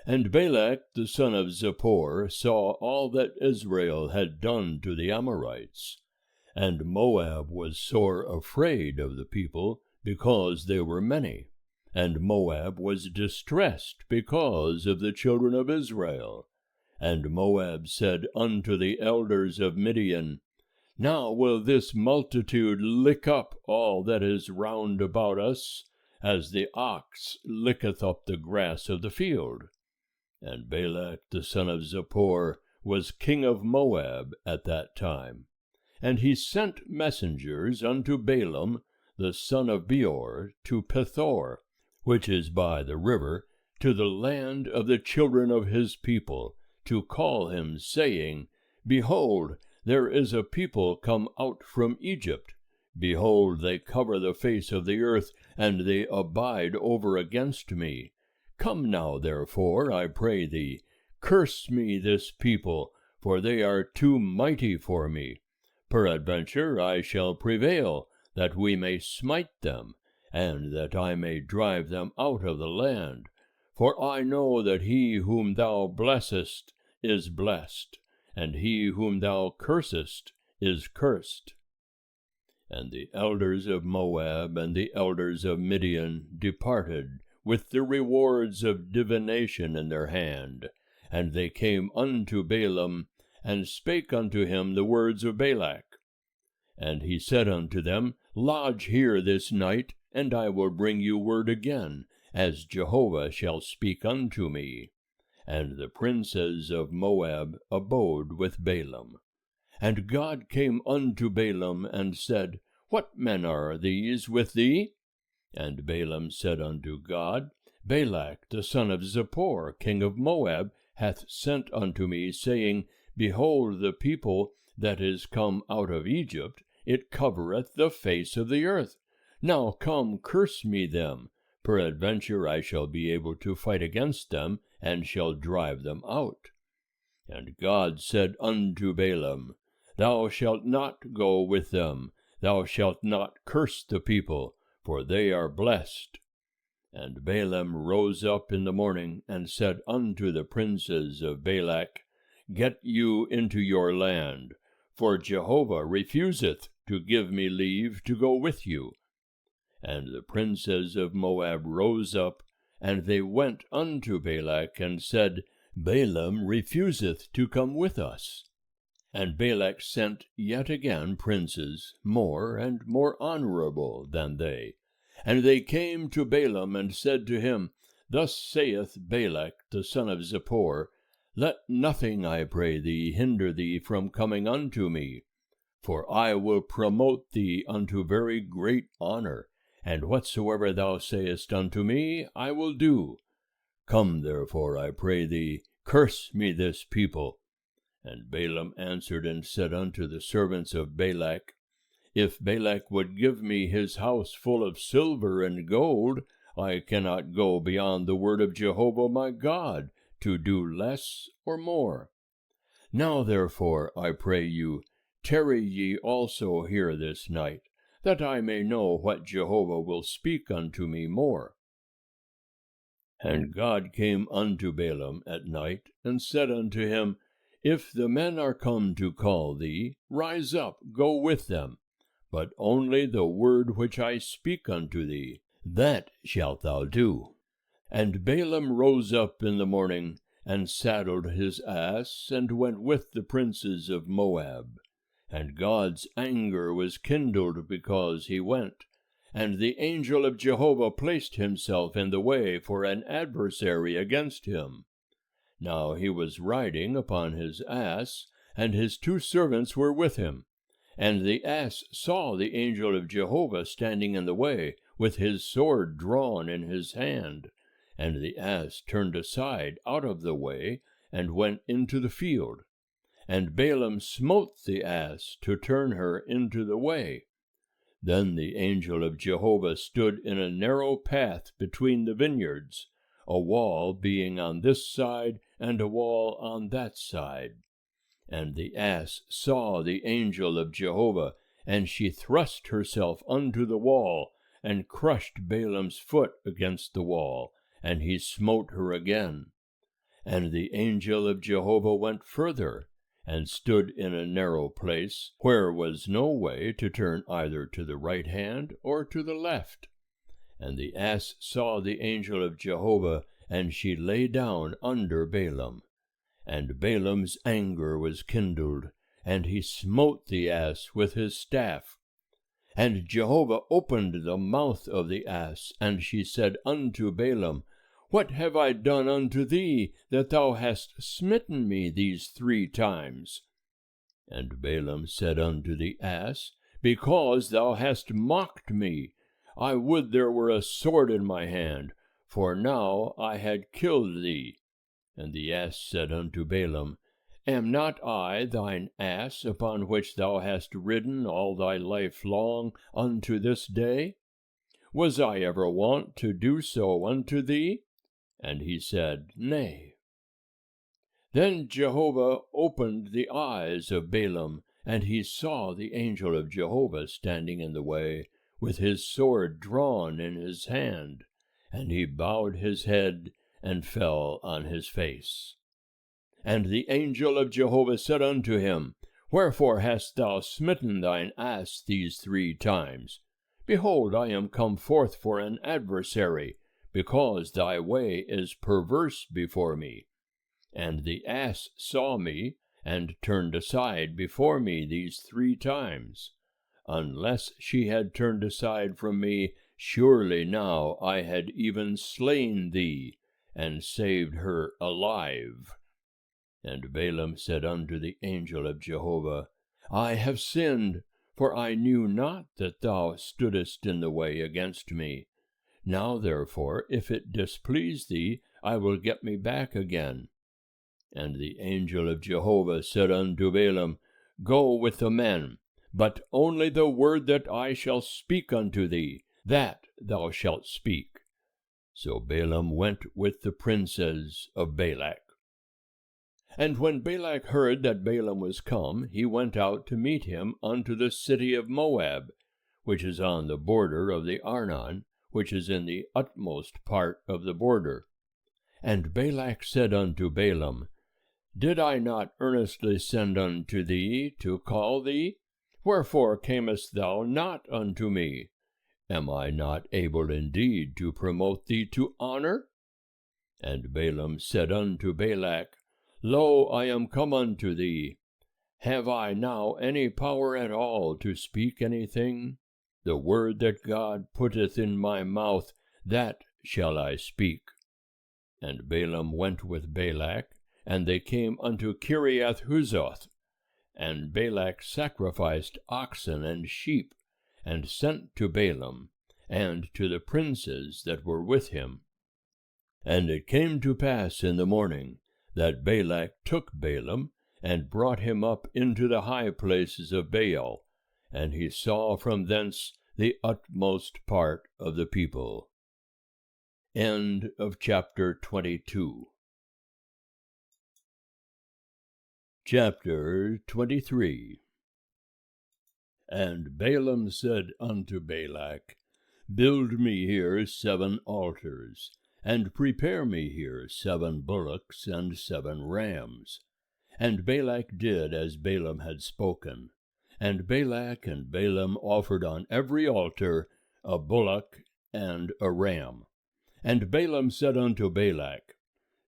And Balak the son of Zippor saw all that Israel had done to the Amorites. And Moab was sore afraid of the people, because they were many. And Moab was distressed because of the children of Israel. And Moab said unto the elders of Midian, Now will this multitude lick up all that is round about us, as the ox licketh up the grass of the field. And Balak the son of Zippor was king of Moab at that time. And he sent messengers unto Balaam the son of Beor to Pethor, which is by the river, to the land of the children of his people, to call him, saying, Behold, there is a people come out from Egypt. Behold, they cover the face of the earth, and they abide over against me. Come now, therefore, I pray thee, curse me this people, for they are too mighty for me. Peradventure I shall prevail, that we may smite them, and that I may drive them out of the land. For I know that he whom thou blessest is blessed, and he whom thou cursest is cursed. And the elders of Moab and the elders of Midian departed with the rewards of divination in their hand, and they came unto Balaam, and spake unto him the words of Balak. And he said unto them, Lodge here this night, and I will bring you word again, as Jehovah shall speak unto me. And the princes of Moab abode with Balaam. And God came unto Balaam, and said, What men are these with thee? And Balaam said unto God, Balak the son of Zippor, king of Moab, hath sent unto me, saying, Behold, the people that is come out of Egypt, it covereth the face of the earth. Now come, curse me them. Peradventure I shall be able to fight against them, and shall drive them out. And God said unto Balaam, Thou shalt not go with them, thou shalt not curse the people, for they are blessed. And Balaam rose up in the morning, and said unto the princes of Balak, Get you into your land, for Jehovah refuseth to give me leave to go with you. And the princes of Moab rose up, and they went unto Balak, and said, Balaam refuseth to come with us. And Balak sent yet again princes, more and more honorable than they. And they came to Balaam, and said to him, Thus saith Balak the son of Zippor, Let nothing, I pray thee, hinder thee from coming unto me, for I will promote thee unto very great honor, and whatsoever thou sayest unto me, I will do. Come therefore, I pray thee, curse me this people. And Balaam answered and said unto the servants of Balak, If Balak would give me his house full of silver and gold, I cannot go beyond the word of Jehovah my God, to do less or more. Now therefore, I pray you, tarry ye also here this night, that I may know what Jehovah will speak unto me more. And God came unto Balaam at night, and said unto him, If the men are come to call thee, rise up, go with them, but only the word which I speak unto thee, that shalt thou do. And Balaam rose up in the morning, and saddled his ass, and went with the princes of Moab. And God's anger was kindled because he went, and the angel of Jehovah placed himself in the way for an adversary against him. Now he was riding upon his ass, and his 2 servants were with him. And the ass saw the angel of Jehovah standing in the way, with his sword drawn in his hand. And the ass turned aside out of the way, and went into the field. And Balaam smote the ass to turn her into the way. Then the angel of Jehovah stood in a narrow path between the vineyards, a wall being on this side, and a wall on that side. And the ass saw the angel of Jehovah, and she thrust herself unto the wall, and crushed Balaam's foot against the wall, and he smote her again. And the angel of Jehovah went further, and stood in a narrow place, where was no way to turn either to the right hand or to the left. And the ass saw the angel of Jehovah, and she lay down under Balaam. And Balaam's anger was kindled, and he smote the ass with his staff. And Jehovah opened the mouth of the ass, and she said unto Balaam, What have I done unto thee, that thou hast smitten me these 3 times? And Balaam said unto the ass, Because thou hast mocked me, I would there were a sword in my hand, for now I had killed thee. And the ass said unto Balaam, Am not I thine ass, upon which thou hast ridden all thy life long unto this day? Was I ever wont to do so unto thee? And he said, Nay. Then Jehovah opened the eyes of Balaam, and he saw the angel of Jehovah standing in the way, with his sword drawn in his hand, and he bowed his head and fell on his face. And the angel of Jehovah said unto him, Wherefore hast thou smitten thine ass these 3 times? Behold, I am come forth for an adversary, because thy way is perverse before me. And the ass saw me, and turned aside before me these 3 times. Unless she had turned aside from me, surely now I had even slain thee, and saved her alive. And Balaam said unto the angel of Jehovah, I have sinned, for I knew not that thou stoodest in the way against me. Now therefore, if it displease thee, I will get me back again. And the angel of Jehovah said unto Balaam, Go with the men, but only the word that I shall speak unto thee, that thou shalt speak. So Balaam went with the princes of Balak. And when Balak heard that Balaam was come, he went out to meet him unto the city of Moab, which is on the border of the Arnon, which is in the utmost part of the border. And Balak said unto Balaam, Did I not earnestly send unto thee to call thee? Wherefore camest thou not unto me? Am I not able indeed to promote thee to honor? And Balaam said unto Balak, Lo, I am come unto thee. Have I now any power at all to speak anything? The word that God putteth in my mouth, that shall I speak. And Balaam went with Balak, and they came unto Kiriath-Huzoth. And Balak sacrificed oxen and sheep, and sent to Balaam, and to the princes that were with him. And it came to pass in the morning, that Balak took Balaam, and brought him up into the high places of Baal, and he saw from thence the utmost part of the people. End of chapter 22. Chapter 23. And Balaam said unto Balak, Build me here 7 altars, and prepare me here 7 bullocks and 7 rams. And Balak did as Balaam had spoken. And Balak and Balaam offered on every altar a bullock and a ram. And Balaam said unto Balak,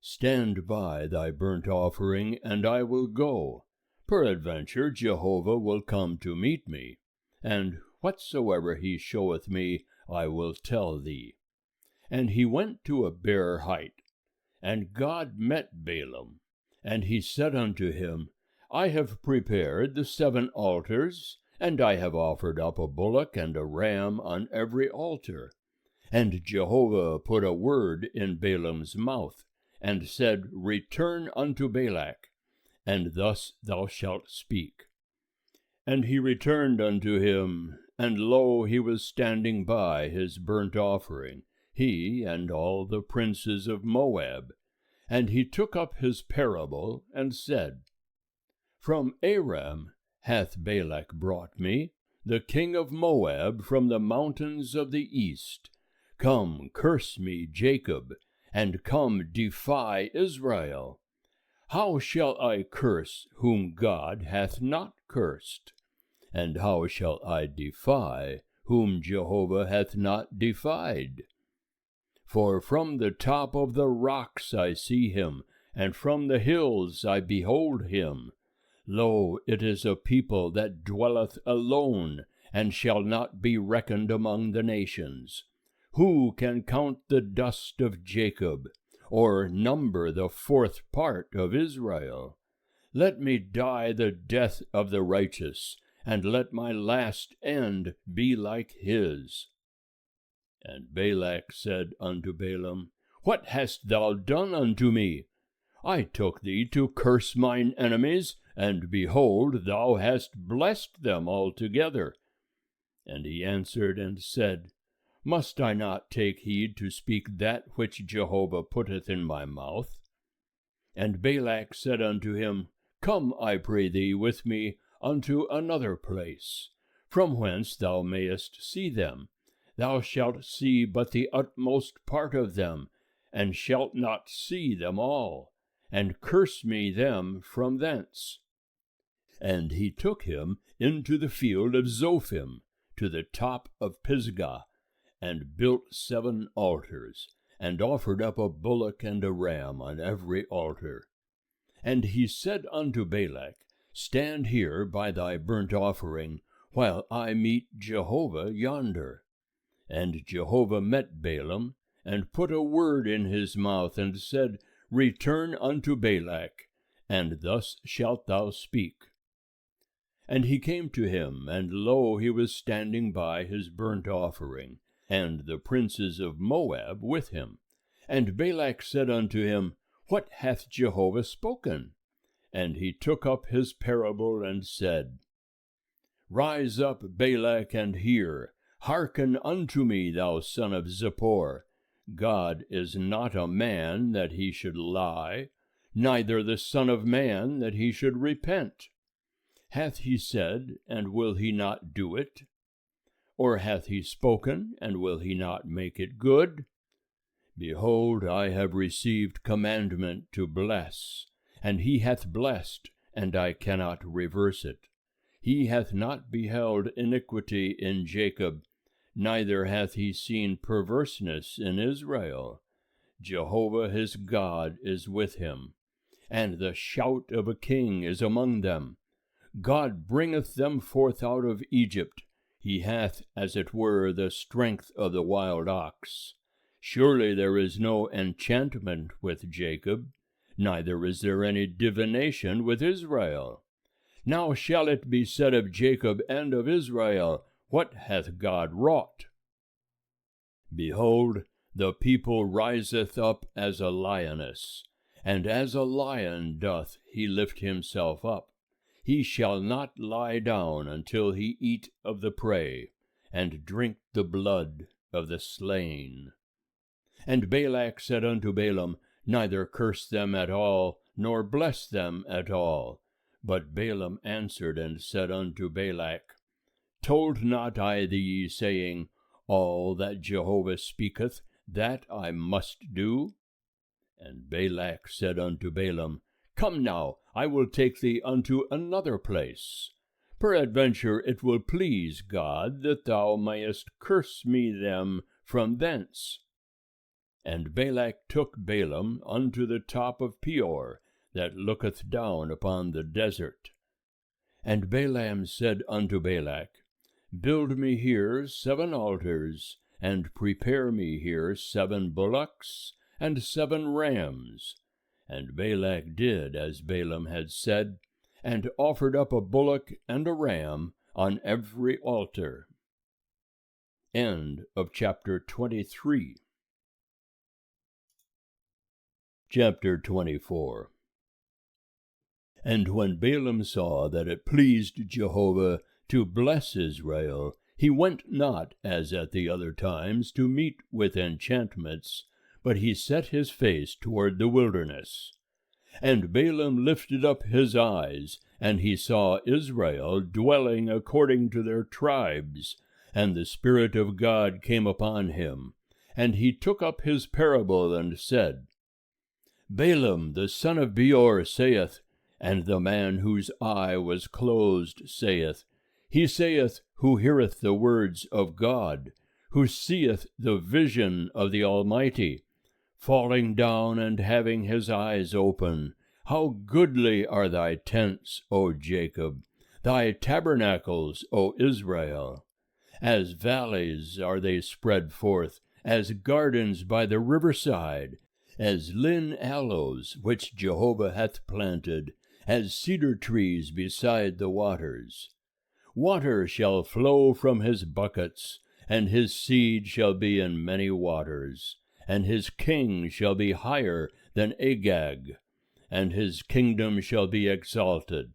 Stand by thy burnt offering, and I will go. Peradventure Jehovah will come to meet me, and whatsoever he showeth me I will tell thee. And he went to a bare height. And God met Balaam, and he said unto him, I have prepared the 7 altars, and I have offered up a bullock and a ram on every altar. And Jehovah put a word in Balaam's mouth, and said, Return unto Balak, and thus thou shalt speak. And he returned unto him, and lo, he was standing by his burnt offering, he and all the princes of Moab. And he took up his parable, and said, From Aram hath Balak brought me, the king of Moab, from the mountains of the east. Come, curse me, Jacob, and come defy Israel? How shall I curse whom God hath not cursed? And how shall I defy whom Jehovah hath not defied? For from the top of the rocks I see him, and from the hills I behold him. Lo, it is a people that dwelleth alone, and shall not be reckoned among the nations. Who can count the dust of Jacob, or number the fourth part of Israel? Let me die the death of the righteous, and let my last end be like his. And Balak said unto Balaam, What hast thou done unto me? I took thee to curse mine enemies, and behold, thou hast blessed them altogether. And he answered and said, Must I not take heed to speak that which Jehovah putteth in my mouth? And Balak said unto him, Come, I pray thee, with me unto another place, from whence thou mayest see them. Thou shalt see but the utmost part of them, and shalt not see them all, and curse me them from thence. And he took him into the field of Zophim, to the top of Pisgah, and built 7 altars, and offered up a bullock and a ram on every altar. And he said unto Balak, Stand here by thy burnt offering, while I meet Jehovah yonder. And Jehovah met Balaam, and put a word in his mouth, and said, Return unto Balak, and thus shalt thou speak. And he came to him, and lo, he was standing by his burnt offering, and the princes of Moab with him. And Balak said unto him, What hath Jehovah spoken? And he took up his parable, and said, Rise up, Balak, and hear. Hearken unto me, thou son of Zippor. God is not a man that he should lie, neither the Son of Man that he should repent. Hath he said, and will he not do it? Or hath he spoken, and will he not make it good? Behold, I have received commandment to bless, and he hath blessed, and I cannot reverse it. He hath not beheld iniquity in Jacob, neither hath he seen perverseness in Israel. Jehovah his God is with him, and the shout of a king is among them. God bringeth them forth out of Egypt. He hath, as it were, the strength of the wild ox. Surely there is no enchantment with Jacob, neither is there any divination with Israel. Now shall it be said of Jacob and of Israel, What hath God wrought? Behold, the people riseth up as a lioness, and as a lion doth he lift himself up. He shall not lie down until he eat of the prey, and drink the blood of the slain. And Balak said unto Balaam, Neither curse them at all, nor bless them at all. But Balaam answered and said unto Balak, Told not I thee, saying, All that Jehovah speaketh, that I must do? And Balak said unto Balaam, Come now, I will take thee unto another place. Peradventure it will please God that thou mayest curse me them from thence. And Balak took Balaam unto the top of Peor, that looketh down upon the desert. And Balaam said unto Balak, Build me here 7 altars, and prepare me here 7 bullocks, and 7 rams. And Balak did as Balaam had said, and offered up a bullock and a ram on every altar. End of chapter 23. Chapter 24. And when Balaam saw that it pleased Jehovah to bless Israel, he went not, as at the other times, to meet with enchantments, but he set his face toward the wilderness. And Balaam lifted up his eyes, and he saw Israel dwelling according to their tribes, and the Spirit of God came upon him. And he took up his parable and said, Balaam the son of Beor saith, and the man whose eye was closed saith, he saith, who heareth the words of God, who seeth the vision of the Almighty, falling down and having his eyes open. How goodly are thy tents, O Jacob, thy tabernacles, O Israel! As valleys are they spread forth, as gardens by the riverside, as lin aloes which Jehovah hath planted, as cedar trees beside the waters. Water shall flow from his buckets, and his seed shall be in many waters, and his king shall be higher than Agag, and his kingdom shall be exalted.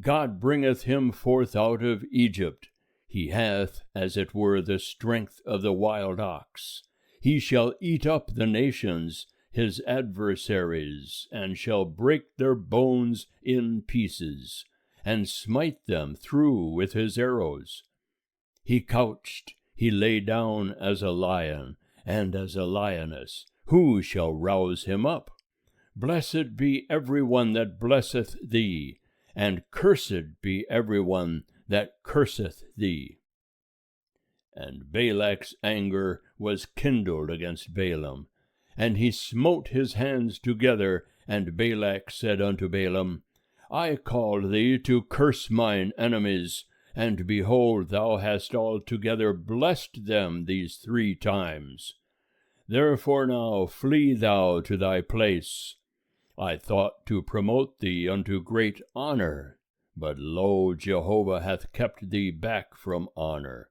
God bringeth him forth out of Egypt. He hath, as it were, the strength of the wild ox. He shall eat up the nations, his adversaries, and shall break their bones in pieces, and smite them through with his arrows. He couched, he lay down as a lion, and as a lioness. Who shall rouse him up? Blessed be every one that blesseth thee, and cursed be every one that curseth thee. And Balak's anger was kindled against Balaam, and he smote his hands together, and Balak said unto Balaam, I called thee to curse mine enemies, and behold, thou hast altogether blessed them these 3 times. Therefore now flee thou to thy place. I thought to promote thee unto great honor, but lo, Jehovah hath kept thee back from honor.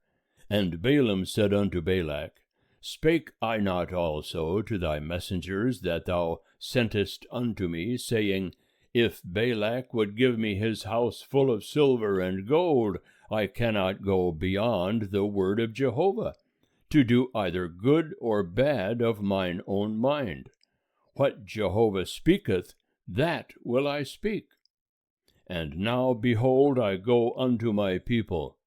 And Balaam said unto Balak, Spake I not also to thy messengers that thou sentest unto me, saying, If Balak would give me his house full of silver and gold, I cannot go beyond the word of Jehovah, to do either good or bad of mine own mind. What Jehovah speaketh, that will I speak. And now, behold, I go unto my people.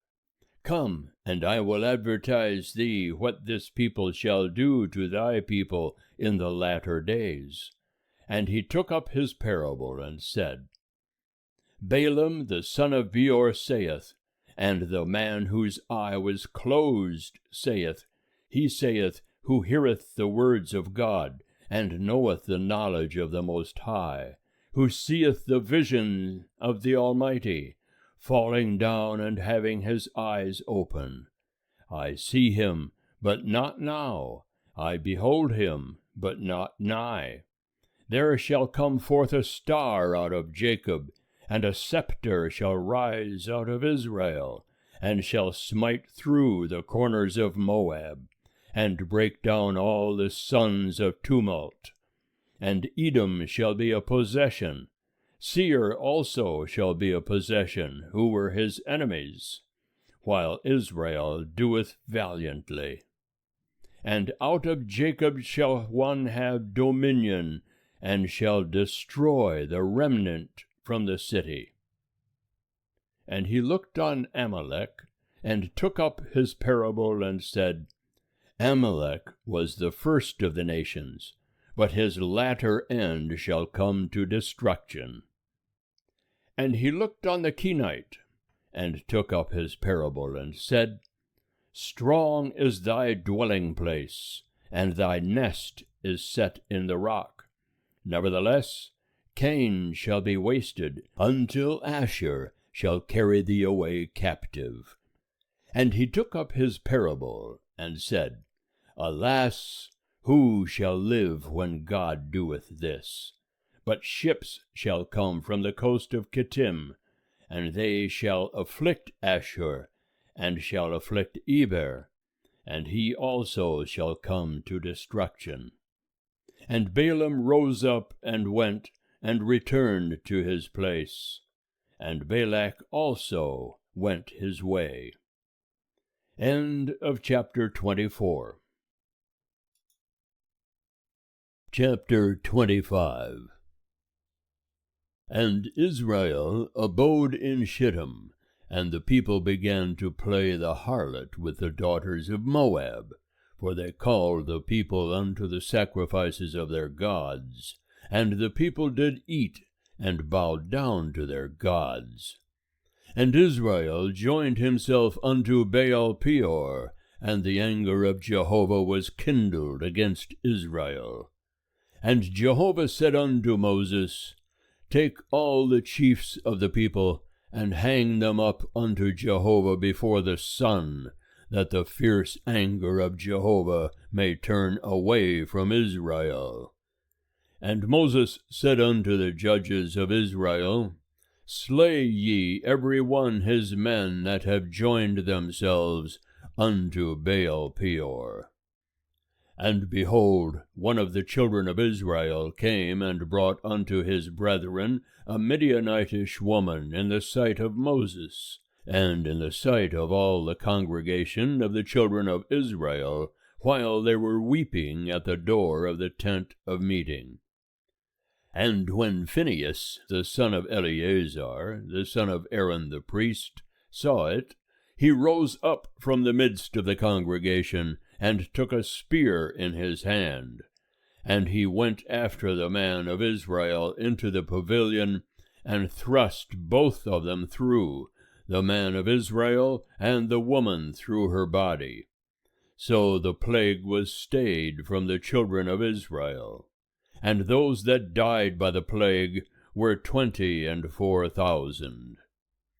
Come, and I will advertise thee what this people shall do to thy people in the latter days. And he took up his parable, and said, Balaam the son of Beor saith, and the man whose eye was closed saith, he saith, who heareth the words of God, and knoweth the knowledge of the Most High, who seeth the vision of the Almighty, falling down and having his eyes open. I see him, but not now. I behold him, but not nigh. There shall come forth a star out of Jacob, and a scepter shall rise out of Israel, and shall smite through the corners of Moab, and break down all the sons of tumult. And Edom shall be a possession. Seir also shall be a possession, who were his enemies, while Israel doeth valiantly. And out of Jacob shall one have dominion, and shall destroy the remnant from the city. And he looked on Amalek, and took up his parable, and said, Amalek was the first of the nations, but his latter end shall come to destruction. And he looked on the Kenite, and took up his parable, and said, Strong is thy dwelling place, and thy nest is set in the rock. Nevertheless, Cain shall be wasted, until Asher shall carry thee away captive. And he took up his parable, and said, Alas, who shall live when God doeth this? But ships shall come from the coast of Kittim, and they shall afflict Ashur, and shall afflict Eber, and he also shall come to destruction. And Balaam rose up and went, and returned to his place. And Balak also went his way. End of chapter 24. Chapter 25. And Israel abode in Shittim, and the people began to play the harlot with the daughters of Moab, For they called the people unto the sacrifices of their gods, and the people did eat, and bowed down to their gods. And Israel joined himself unto Baal Peor, and the anger of Jehovah was kindled against Israel. And Jehovah said unto Moses, Take all the chiefs of the people, and hang them up unto Jehovah before the sun, that the fierce anger of Jehovah may turn away from Israel. And Moses said unto the judges of Israel, Slay ye every one his men that have joined themselves unto Baal Peor. And behold, one of the children of Israel came and brought unto his brethren a Midianitish woman in the sight of Moses, and in the sight of all the congregation of the children of Israel, while they were weeping at the door of the tent of meeting. And when Phinehas, the son of Eleazar, the son of Aaron the priest, saw it, he rose up from the midst of the congregation, and took a spear in his hand. And he went after the man of Israel into the pavilion, and thrust both of them through, the man of Israel and the woman through her body. So the plague was stayed from the children of Israel. And those that died by the plague were 24,000.